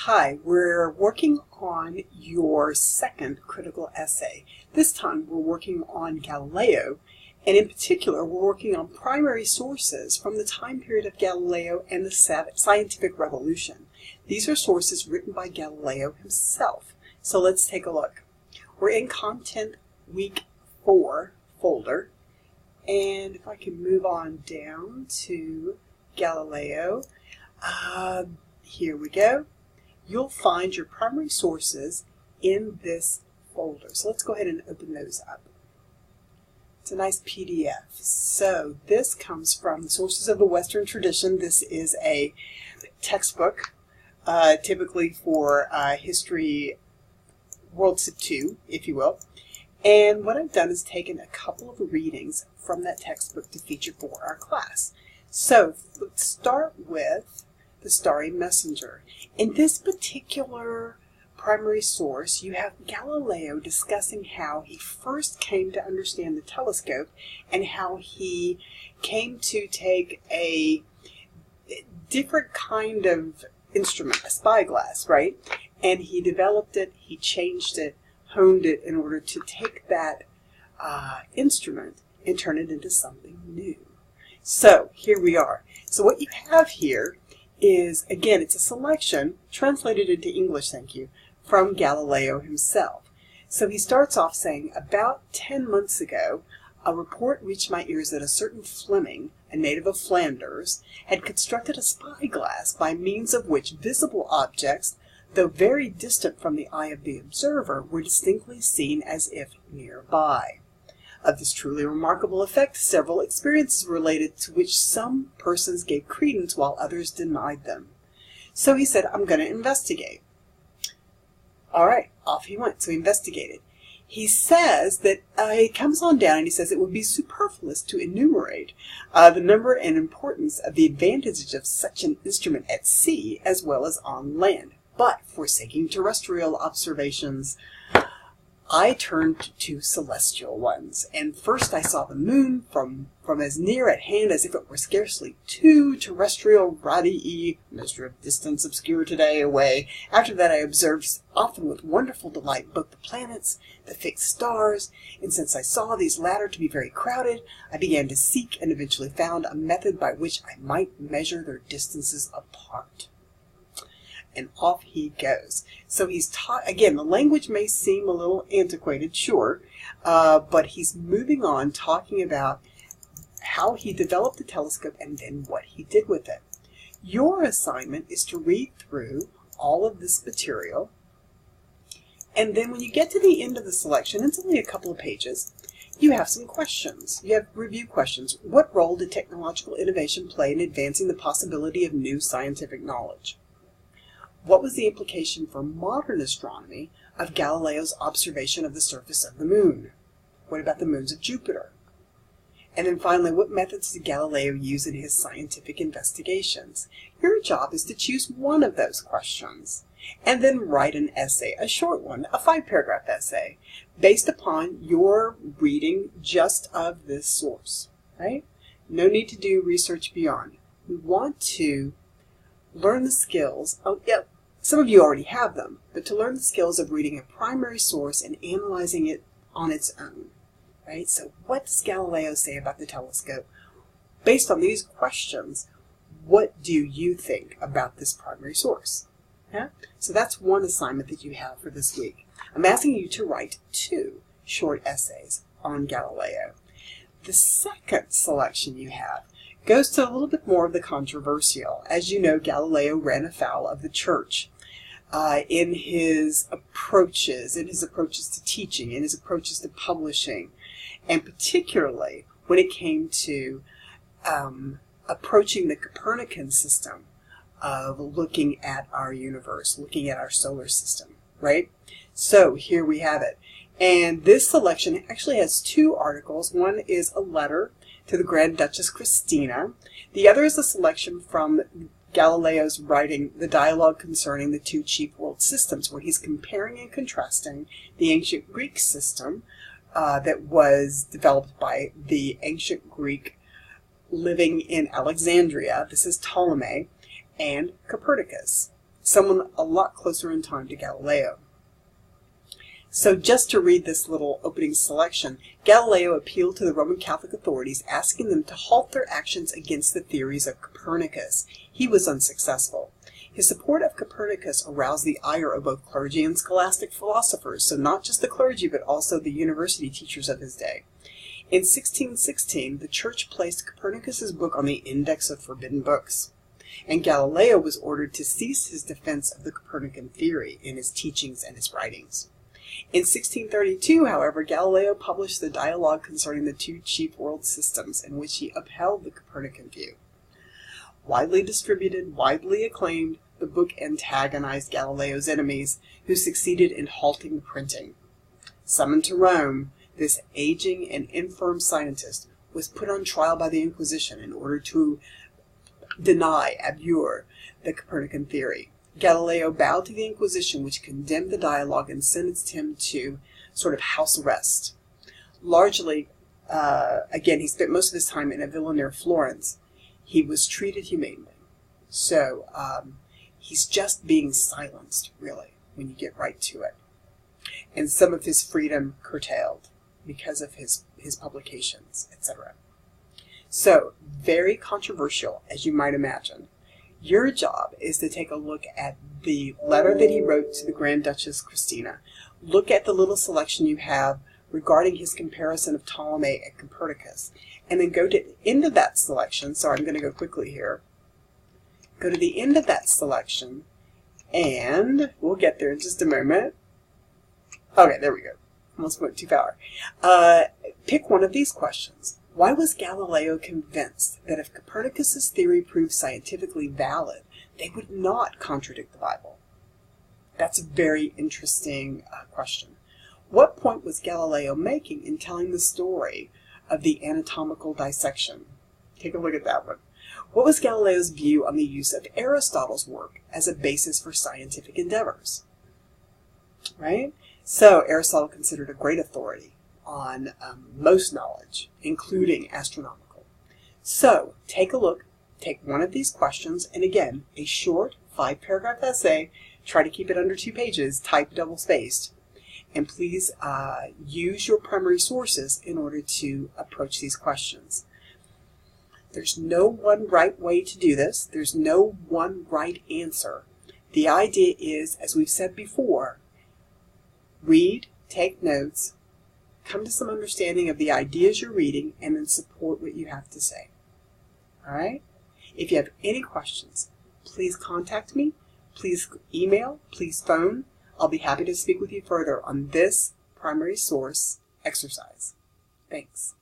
Hi, we're working on your second critical essay. This time we're working on Galileo, and in particular we're working on primary sources from the time period of Galileo and the scientific revolution. These are sources written by Galileo himself. So let's take a look. We're in Content Week 4 folder, and if I can move on down to Galileo, here we go. You'll find your primary sources in this folder. So let's go ahead and open those up. It's a nice PDF. So this comes from Sources of the Western Tradition. This is a textbook, typically for History World Civ 2, if you will. And what I've done is taken a couple of readings from that textbook to feature for our class. So let's start with the Starry Messenger. In this particular primary source, you have Galileo discussing how he first came to understand the telescope and how he came to take a different kind of instrument, a spyglass, right? And he developed it, he changed it, honed it in order to take that instrument and turn it into something new. So here we are. So what you have here is, again, it's a selection, translated into English, thank you, from Galileo himself. So he starts off saying, about 10 months ago, a report reached my ears that a certain Fleming, a native of Flanders, had constructed a spyglass by means of which visible objects, though very distant from the eye of the observer, were distinctly seen as if nearby. Of this truly remarkable effect, several experiences were related to which some persons gave credence while others denied them. So he said, I'm going to investigate. All right, off he went. So he investigated. He says that he comes on down and he says it would be superfluous to enumerate the number and importance of the advantages of such an instrument at sea as well as on land. But forsaking terrestrial observations, I turned to celestial ones, and first I saw the moon from as near at hand as if it were scarcely 2 terrestrial radii, measure of distance obscure today, away. After that I observed, often with wonderful delight, both the planets, the fixed stars, and since I saw these latter to be very crowded, I began to seek and eventually found a method by which I might measure their distances apart. And off he goes. So he's taught, again, the language may seem a little antiquated, sure, but he's moving on talking about how he developed the telescope and then what he did with it. Your assignment is to read through all of this material, and then when you get to the end of the selection, it's only a couple of pages, you have some questions. You have review questions. What role did technological innovation play in advancing the possibility of new scientific knowledge? What was the implication for modern astronomy of Galileo's observation of the surface of the moon? What about the moons of Jupiter? And then finally, what methods did Galileo use in his scientific investigations? Your job is to choose one of those questions and then write an essay, a short one, a 5-paragraph essay, based upon your reading just of this source, right? No need to do research beyond. We want to learn the skills. Oh, yeah, some of you already have them, but to learn the skills of reading a primary source and analyzing it on its own, right? So what does Galileo say about the telescope? Based on these questions, what do you think about this primary source? Yeah? So that's one assignment that you have for this week. I'm asking you to write 2 short essays on Galileo. The second selection you have goes to a little bit more of the controversial. As you know, Galileo ran afoul of the church in his approaches to teaching, in his approaches to publishing, and particularly when it came to approaching the Copernican system of looking at our universe, looking at our solar system, right? So here we have it. And this selection actually has 2 articles. One is a letter to the Grand Duchess Christina. The other is a selection from Galileo's writing, The Dialogue Concerning the 2 Chief World Systems, where he's comparing and contrasting the ancient Greek system that was developed by the ancient Greek living in Alexandria. This is Ptolemy, and Copernicus. someone a lot closer in time to Galileo. So just to read this little opening selection, Galileo appealed to the Roman Catholic authorities, asking them to halt their actions against the theories of Copernicus. He was unsuccessful. His support of Copernicus aroused the ire of both clergy and scholastic philosophers, so not just the clergy but also the university teachers of his day. In 1616, the church placed Copernicus's book on the Index of Forbidden Books, and Galileo was ordered to cease his defense of the Copernican theory in his teachings and his writings. In 1632, however, Galileo published the dialogue concerning the two chief world systems, in which he upheld the Copernican view. Widely distributed, widely acclaimed, the book antagonized Galileo's enemies, who succeeded in halting the printing. Summoned to Rome, this aging and infirm scientist was put on trial by the Inquisition in order to abjure the Copernican theory. Galileo bowed to the Inquisition, which condemned the dialogue and sentenced him to sort of house arrest. Largely, again, he spent most of his time in a villa near Florence. He was treated humanely. So he's just being silenced, really, when you get right to it. And some of his freedom curtailed because of his publications, etc. So, very controversial, as you might imagine. Your job is to take a look at the letter that he wrote to the Grand Duchess Christina. Look at the little selection you have regarding his comparison of Ptolemy and Copernicus. And then go to the end of that selection. Sorry, I'm going to go quickly here. Go to the end of that selection, and we'll get there in just a moment. Okay, there we go. Almost went too far. Pick one of these questions. Why was Galileo convinced that if Copernicus's theory proved scientifically valid, they would not contradict the Bible? That's a very interesting question. What point was Galileo making in telling the story of the anatomical dissection? Take a look at that one. What was Galileo's view on the use of Aristotle's work as a basis for scientific endeavors? Right? So Aristotle considered a great authority on most knowledge, including astronomical. So take a look, take one of these questions, and again, a short 5-paragraph essay. Try to keep it under 2 pages, type double-spaced, and please use your primary sources in order to approach these questions. There's no one right way to do this. There's no one right answer. The idea is, as we've said before, read, take notes, come to some understanding of the ideas you're reading, and then support what you have to say. All right? If you have any questions, please contact me, please email, please phone. I'll be happy to speak with you further on this primary source exercise. Thanks.